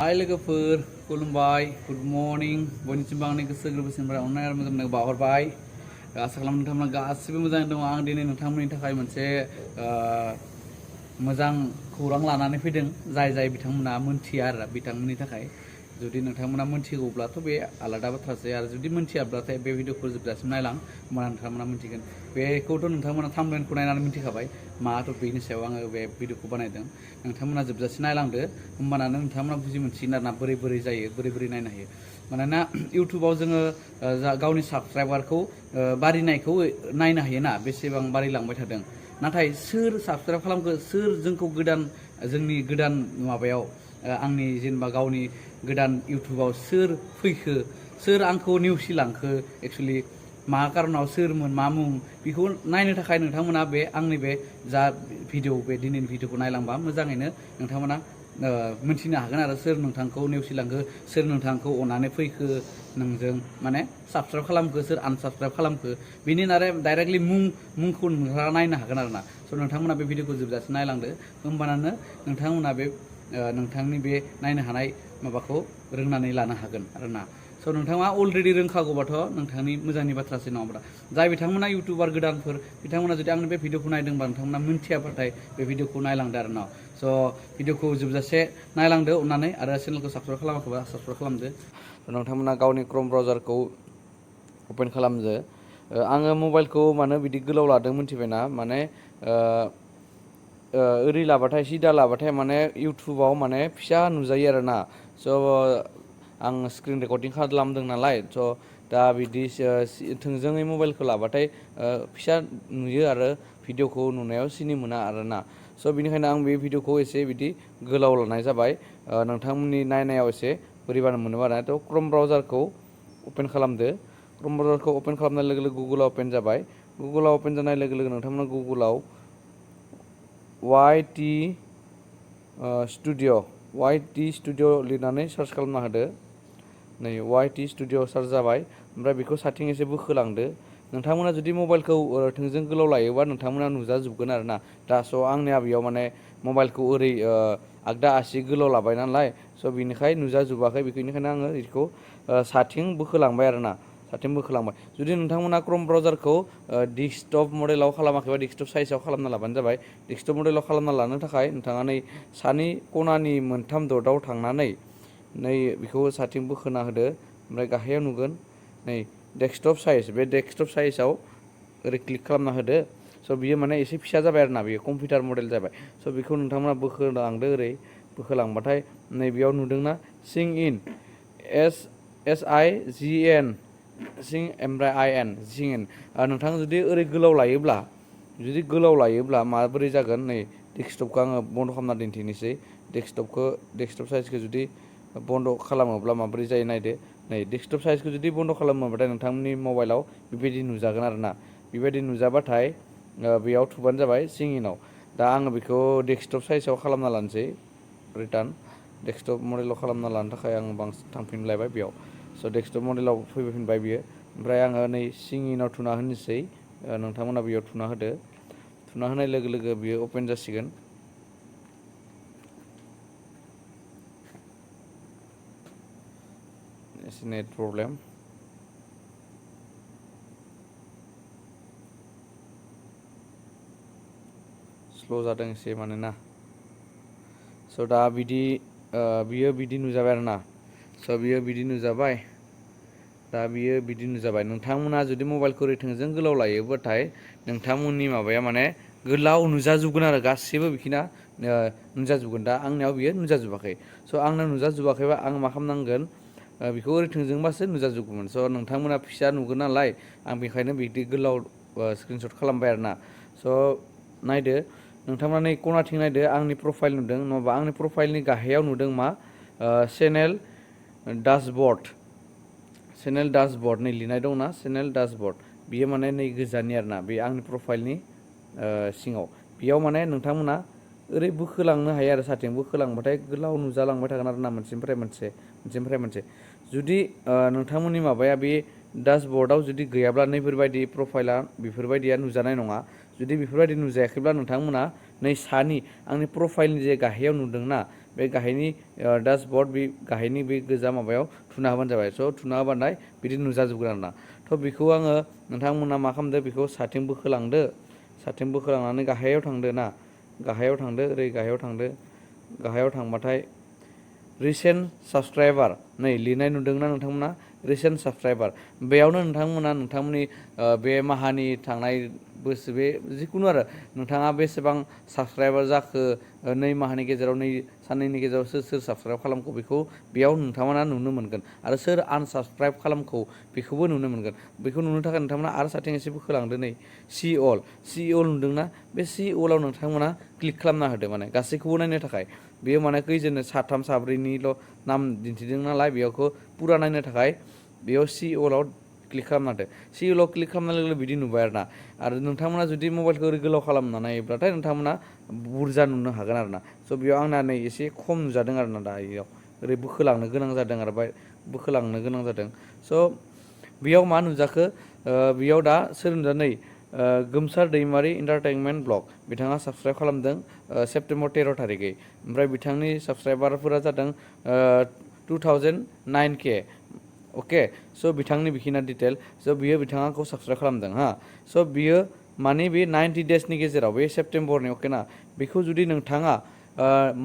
हाय लोगोफोर खुलुमबाय गुड मर्निं बयनिसिमबो आंनि गोसो गोरबोसिनिफ्राय अननाय आरो मोजां मोननायखौ बावहरबाय आसा खालामो नोंथांमोना गासिबो मोजाङै दङ आं दिनै नोंथांमोननि थाखाय मोनसे मोजां खौरां लानानै फैदों जाय बिथांमोना मोनथिया आरो बिथांमोननि थाखाय जुदि नोंथांमोना मोनथिगौब्लाथ' बे आलादा बाथ्रासै आरो जुदि मोनथियाब्लाथाय बे भिडिअखौ जोबजासिम नायलां होमबाना नोंथांमोना मोनथिगोन बेखौथ' नोंथांमोना थाम्बनेलखौ नायनानै मिथिखाबाय माथ' बेनि सायाव आङो बे भिडिअखौ बानायदों नोंथांमोना जोबजासिम नायलांदो होमबानानो नोंथांमोना बुजि मोनसिगोन आरोना बोरै जायो बोरै नायनो हायो मानोना इउटुबाव जोङो गावनि साबस्क्राइबारखौ बारिनायखौ नायनो हायो ना बेसेबां बारिलांबाय थादों नाथाय सोर साबस्क्राइब खालामखो सोर जोंखौ जोंनि गोदान माबायाव आंनि जेनेबा गावनि गोदान इउटुबाव सोर फैखो सोर आंखौ नेवसिलांखो एक्सुवेलि मा कारनाव सोरमोन मा मुं बेखौ नायनो थाखाय नोंथांमोना बे आंनि बे जा भिडिअ बे दिनैनि भिडिअखौ नायलांबा मोजाङैनो नोंथांमोना मिथिनो हागोन आरो सोर नोंथांखौ नेवसिलांखो सोर नोंथांखौ अनानै फैखो नोंजों माने साबस्क्राइब खालामखो सोर आनसाबस्क्राइब खालामखो बिनि डाइरेक्टलि मुंखौ नोंथाङा नायनो हागोन आरो ना स' नोंथांमोना बे भिडिअखौ जोबजासिम नायलांदो होमबानानो नोंथांमोना बे नोंथांनि बे नायनो हानाय माबाखौ रोंनानै लानो हागोन आरोना स' नोंथाङा अलरेडि रोंखागौबाथ' नोंथांनि मोजांनि बाथ्रासो नङाब्ला जाय बिथांमोना इउटुबार गोदानफोर बिथांमोना जुदि आंनि बे भिडिअखौ नायदोंबा नोंथांमोना मिन्थियाबाथाय बे भिडिअखौ नायलांदो आरो ना स' भिडिअखौ जोबजासे नायलांदो अननानै आरो चेनेलखौ साबस्क्राइब खालामाखैबा साबस्क्राइब खालामदो नोंथांमोना गावनि क्रम ब्राउजारखौ अपेन खालामदो आङो मबाइलखौ मानो बिदि गोलाव लादों मिथिबायना माने ओरै लाबाथाय सिदा लाबाथाय माने इउटुबाव माने फिसा नुजायो आरो ना स' आं स्क्रिन रेकर्डिं खालामदों नालाय स' दा बिदि थोंजोङै मबाइलखौ लाबाथाय फिसा नुयो आरो भिडिअखौ नुनायाव सिनि मोना आरोना स' बिनिखायनो आं बे भिडिअखौ एसे बिदि गोलाव लानाय जाबाय नोंथांमोननि नायनायाव एसे बोरैबानो मोनोबा आरो थ' क्रम ब्राउजारखौ अपेन खालामदो क्रम ब्राउजारखौ अपेन खालामनाय लोगो लोगो गुगोलाव अपेन जाबाय गुगोलाव अपेन जानाय लोगो लोगो नोंथांमोना गुगोलाव YT स्टुडिअ लिरनानै सार्च खालामना होदो नै YT स्टुडिअ सार्च जाबाय ओमफ्राय बेखौ साथिं एसे बोखोलांदो नोंथांमोना जुदि मबाइलखौ थोंजों गोलाव लायोबा नोंथांमोना नुजाजोबगोन आरो ना दा स' आंनिया बेयाव माने मबाइलखौ ओरै आगदा आसि गोलाव लाबाय नालाय स' बिनिखाय नुजाजोबाखै बेनिखायनो आङो बेखौ साथिं बोखोलांबाय आरो ना साथिं बोखोलांबाय जुदि नोंथांमोना क्रम ब्राउजारखौ डेस्कटप मडेलाव खालामाखैबा डेस्कटप साइजआव खालामना लाबानो जाबाय डेस्कटप मडेलाव खालामना लानो थाखाय नोंथाङा नै सानि खनानि मोनथाम दटआव थांनानै नै बेखौ साथिं बोखोना होदो ओमफ्राय गाहायाव नुगोन नै डेस्कटप साइज बे डेस्कटप साइजआव ओरै क्लिक खालामना होदो स' बियो माने एसे फिसा जाबाय आरो ना बेयो कम्पिउटार मडेल जाबाय स' बेखौ नोंथांमोना बोखोलांदो ओरै बोखोलांबाथाय नैबेयाव नुदोंना सिं इन SIGN सिं ओमफ्राय IN सिं इन नोंथाङा जुदि ओरै गोलाव लायोब्ला माबोरै जागोन नै डेस्कटपखौ आङो बन्द' खालामना दिन्थिनोसै डेस्कटप साइजखौ जुदि बन्द' खालामोब्ला माबोरै जायो नायदो नै डेस्कटप साइजखौ जुदि बन्द' खालामोबाथाय नोंथांमोननि मबाइलाव बेबायदि नुजागोन आरो ना बेबायदि नुजाबाथाय बेयाव थुबानो जाबाय सिं इनाव दा आङो बेखौ डेस्कटप साइजआव खालामना लानोसै रिटार्न डेस्कटप मडेलाव खालामना लानो थाखाय आं बांसिन थांफिनलायबाय बेयाव स' डेस्कटप मडेलाव फैफिनबाय बियो ओमफ्राय आङो नै सिं इनाव थुना होनोसै नोंथांमोना बेयाव थुना होदो थुना होनाय लोगो लोगो बियो अपेन जासिगोन एसे नेट प्रब्लेम स्ल' जादों एसे मानोना स' दा बियो बिदि नुजाबाय आरो ना स' बियो बिदि नुजाबाय दा बियो बिदि नुजाबाय नोंथांमोना जुदि मबाइलखौ थोंजों गोलाव लायोबाथाय नोंथांमोननि माबाया माने गोलाव नुजाजोबगोन आरो गासैबो बिखिना नुजाजोबगोन दा आंनियाव बियो नुजाजोबाखै स' आंनो नुजाजोबाखैबा आं मा खालामनांगोन बेखौ ओरै थोंजोंबासो नुजाजोबगौमोन स' नोंथांमोना फिसा नुगोन नालाय आं बेखायनो बिदि गोलाव स्क्रिनशट खालामबाय आरो ना स' नायदो नोंथांमोना नै खनाथिं नायदो आंनि प्रफाइल नुदों नङाबा आंनि प्रफाइलनि गाहायाव नुदों मा चेनेल डासबर्ड नै लिरनाय दंना चेनेल डासबर्ड बियो माने नै गोजाननि आरोना बे आंनि प्रफाइलनि सिङाव बेयाव माने नोंथांमोना ओरै बोखोलांनो हायो आरो साथिं बोखोलांबाथाय गोलाव नुजालांबाय थागोन आरो ना मोनसेनिफ्राय मोनसे जुदि नोंथांमोननि माबाया बे डासबर्डआव जुदि गैयाब्ला नैफोरबायदि प्रफाइला बेफोरबायदिया नुजानाय नङा जुदि बेफोरबायदि नुजायाखैब्ला नोंथांमोना नै सानि आंनि प्रफाइलनि जे गाहायाव नुदोंना बे गाहायनि डासबर्ड बे गाहायनि बे गोजा माबायाव थुना होबानो जाबाय स' थुना होबानाय बिदि नुजाजोबगोन आरोना थ' बेखौ आङो नोंथांमोना मा खालामदो बेखौ साथिं बोखोलांनानै गाहायाव थांदो ना गाहायाव थांदो ओरै गाहायाव थांबाथाय रिसेन्ट साबसक्राइबार नै लिरनाय नुदोंना नोंथांमोना रिसेन्ट साबसक्राइबार बेयावनो नोंथांमोना नोंथांमोननि बे माहानि थांनाय बोसोर बे जिखुनु आरो नोंथाङा बेसेबां साबसक्राइबार जाखो 2 माहानि गेजेराव 2 साननैनि गेजेराव सोर साबसक्राइब खालामखो बेखौ बेयाव नोंथांमोना नुनो मोनगोन आरो सोर आनसाबसक्राइब खालामखो बेखौबो नुनो मोनगोन बेखौ नुनो थाखाय नोंथांमोना आरो साथिं एसे बोखोलांदो नै सि अल नुदोंना बे सि अलाव नोंथांमोना क्लिक खालामना होदो माने गासैखौबो नायनो थाखाय बेयो माने खैजोननो 3 4निल' नाम दिन्थिदों नालाय बेयावखौ पुरा नायनो थाखाय बेयाव सि अलाव क्लिक खालामना होदो सि अलाव क्लिक खालामनाय लोगो लोगो बिदि नुबाय आरो नोंथांमोना जुदि मबाइलखौ ओरै गोलाव खालामना नायोब्लाथाय नोंथांमोना बुरजा नुनो हागोन आरोना स' बेयाव आंना नै एसे खम नुजादों आरोना दा इयाव ओरै बोखोलांनो गोनां जादों आरो स' बेयाव मा नुजाखो बेयाव दा सोर नुजा नै गोमसार दैमारि इन्टारटेनमेन्ट ब्लग बिथाङा साबसक्राइब खालामदों सेप्तेम्बर 13 थारिखै ओमफ्राय बिथांनि साबसक्राइबारफोरा जादों 2009K अके स' बिथांनि बिखिना डिटेल स' बियो बिथाङा आंखौ साबसक्राइब खालामदों हा स' बियो माने बे 90 डेजनि गेजेराव बे सेप्तेम्बरनि अके ना बेखौ जुदि नोंथाङा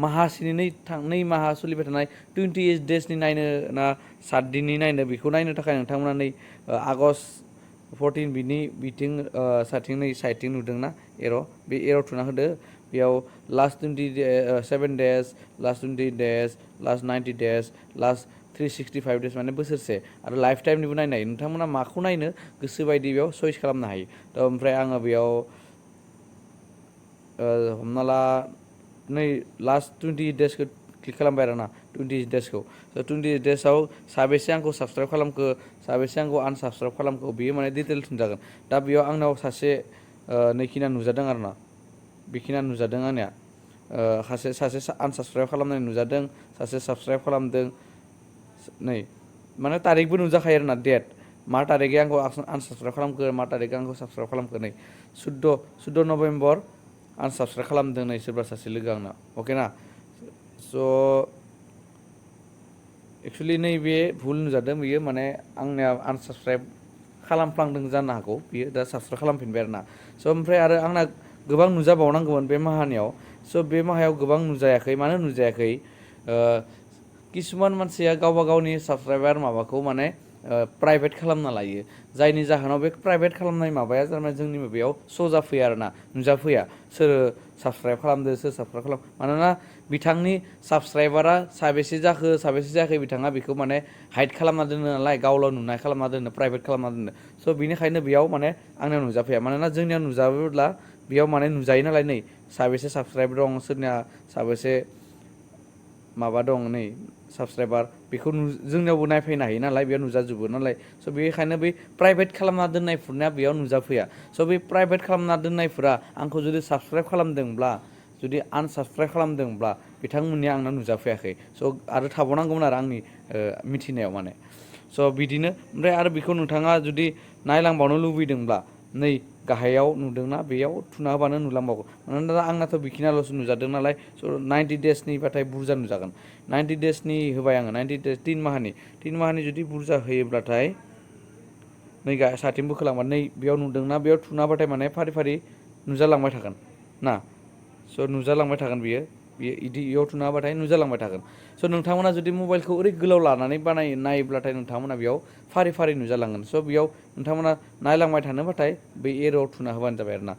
माहासेनि 2 माहा सोलिबाय थानाय 28 डेजनि नायनो ना 7 दिननि नायनो बेखौ नायनो थाखाय नोंथांमोना नै आगष्ट 14 बिनि बिथिं साथिं नै साइडथिं नुदोंना बे एर'आव थुना होदो बेयाव last 27 days last 20 days last 90 days last 365 days माने बोसोरसे आरो लाइफ टाइमनिबो नायनो हायो नोंथांमोना माखौ नायनो गोसो बायदि बेयाव चइस खालामनो हायो थ' ओमफ्राय आङो बेयाव हमना ला नै लास्ट 20 डेजखौ क्लिक खालामबाय आरोना 20 डेजखौ स' 20 डेजआव साबेसे आंखौ साबसक्राइब खालामखो साबेसे आंखौ आनसाबसक्राइब खालामखो बेयो माने डिटेल्स नुजागोन दा बेयाव आंनाव सासे नैखिना नुजादों आरोना बेखिना नुजादों आंनिया सासे आनसाबसक्राइब खालामनाय नुजादों सासे साबसक्राइब खालामदों नै माने तारिखबो नुजाखायो आरोना डेट मा तारिखै आंखौ आनसाबसक्राइब खालामखो मा तारिखै आंखौ साबसक्राइब खालामखो नै 14 नभेम्बर आनसाबसक्राइब खालामदों नै सोरबा सासे लोगो आंना अके ना स' एक्सुवेलि नैबे भुल नुजादों बियो माने आंनिया आनसाबसक्राइब खालामफ्लांदों जानो हागौ बियो दा साबसक्राइब खालामफिनबाय आरोना स' ओमफ्राय आरो आंना गोबां नुजाबावनांगौमोन बे माहानियाव स' बे माहायाव गोबां नुजायाखै मानो नुजायाखै किसुमान मानसिया गावबा गावनि साबसक्राइबार माबाखौ माने प्राइभेट खालामना लायो जायनि जाहोनाव बे प्राइभेट खालामनाय माबाया जाबाय जोंनि माबायाव श' जाफैया आरोना नुजाफैया सोर साबसक्राइब खालामदो सोर साबसक्राइब खालाम मानोना बिथांनि साबसक्राइबारा साबेसे जाखो साबेसे जायाखै बिथाङा बेखौ माने हाइड खालामना दोनो नालाय गावल' नुनाय खालामना दोनो प्राइभेट खालामना दोनो स' बिनिखायनो बेयाव माने आंनियाव नुजाफैया मानोना जोंनियाव नुजाबोब्ला बेयाव माने नुजायो नालाय नै साबेसे साबसक्राइब दं सोरनिया साबेसे माबा दं नै साबसक्राइबार बेखौ जोंनियावबो नायफैनो हायो नालाय बेयाव नुजाजोबो नालाय स' बेनिखायनो बै प्राइभेट खालामना दोननायफोरनिया बेयाव नुजाफैया स' बे प्राइभेट खालामना दोननायफोरा आंखौ जुदि साबसक्राइब खालामदोंब्ला जुदि आनसाबसक्राइब खालामदोंब्ला बिथांमोननिया आंनाव नुजाफैयाखै स' आरो थाबावनांगौमोन आरो आंनि मिथिनायाव माने स' बिदिनो ओमफ्राय आरो बेखौ नोंथाङा जुदि नायलांबावनो लुबैदोंब्ला नै गाहायाव नुदोंना बेयाव थुना होबानो नुलांबावगौ मानोना आंनाथ' बिखिनाल'सो नुजादों नालाय स' 90 डेजनिबाथाय बुरजा नुजागोन 90 डेजनि होबाय आङो 90 डेज 3 माहानि जुदि बुरजा होयोब्लाथाय नै साथिं बोखोलांबा नै बेयाव नुदोंना बेयाव थुना होबाथाय माने फारि फारि नुजालांबाय थागोन ना स' नुजालांबाय थागोन बियो इदि इयाव थुना होबाथाय नुजालांबाय थागोन स' नोंथांमोना जुदि मबाइलखौ ओरै गोलाव लानानै नायोब्लाथाय नोंथांमोना बेयाव फारि फारि नुजालांगोन स' बेयाव नोंथांमोना नायलांबाय थानोबाथाय बै एर'आव थुना होबानो जाबाय आरोना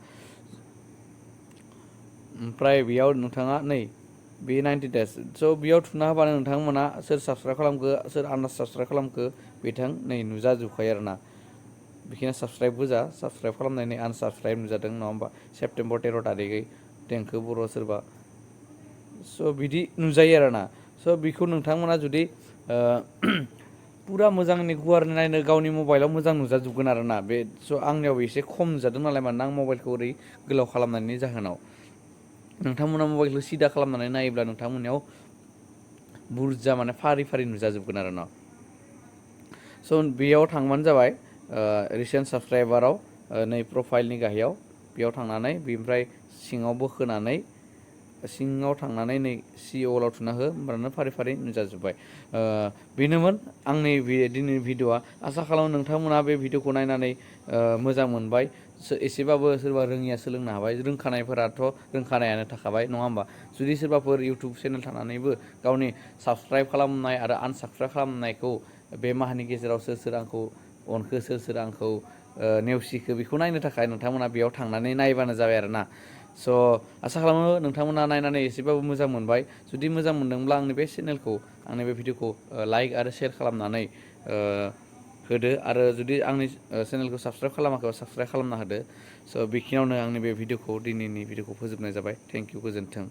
ओमफ्राय बेयाव नोंथाङा नै बे 90 डेज स' बेयाव थुना होबानो नोंथांमोना सोर साबसक्राइब खालामखो सोर आनसाबसक्राइब खालामखो बिथां नै नुजाजोबखायो आरोना बेखिनि साबसक्राइबबो साबसक्राइब खालामनानै आनसाबसक्राइब नुजादों नङा होमबा सेप्तेम्बर 13 थारिखै देंखो बर' सोरबा स' बिदि नुजायो आरोना स' बेखौ नोंथांमोना जुदि पुरा मोजांनि गुवार नायनो गावनि मबाइलाव मोजां नुजाजोबगोन आरोना बे स' आंनियाव एसे खम नुजादों नालाय मानोना आं मबाइलखौ ओरै गोलाव खालामनायनि जाहोनाव नोंथांमोना मबाइलखौ सिदा खालामनानै नायोब्ला नोंथांमोननियाव बुरजा माने फारि फारि नुजाजोबगोन आरोना स' बेयाव थांबानो जाबाय रिसेन्ट साबसक्राइबाराव नै प्रफाइलनि गाहायाव बेयाव थांनानै बेनिफ्राय सिङाव बोखोनानै सिङाव थांनानै नै सिअलाव थुना हो होमब्लानो फारि फारि नुजाजोब्बाय। बेनोमोन आंनि दिनैनि भिडिअ'आ। आसा खालामो नोंथांमोना बे भिडिअ'खौ नायनानै मोजां मोनबाय, एसेबाबो सोरबा रोङिया सोलोंनो हाबाय, रोंखानायफोराथ' रोंखानायानो थाखाबाय नङा होमबा। जुदि सोरबाफोर इउटुब चेनेल थानानैबो गावनि साबसक्राइब खालामनाय आरो आनसाबसक्राइब खालामनायखौ बे माहानि गेजेराव सोर सोर आंखौ अनखो, सोर सोर आंखौ नेवसिखो, बेखौ नायनो थाखाय नोंथांमोना बेयाव थांनानै नायबानो जाबाय आरो ना। स' आसा खालामो नोंथांमोना नायनानै एसेबाबो मोजां मोनबाय। जुदि मोजां मोनदोंब्ला आंनि बे चेनेलखौ, आंनि बे भिडिअ'खौ लाइक आरो शेयार खालामनानै होदो, आरो जुदि आंनि चेनेलखौ साबसक्राइब खालामाखैबा साबसक्राइब खालामना होदो। स' बेखिनियावनो आंनि बे भिडिअ'खौ, दिनैनि भिडिअ'खौ फोजोबनाय जाबाय। थेंक इउ, गोजोन्थों।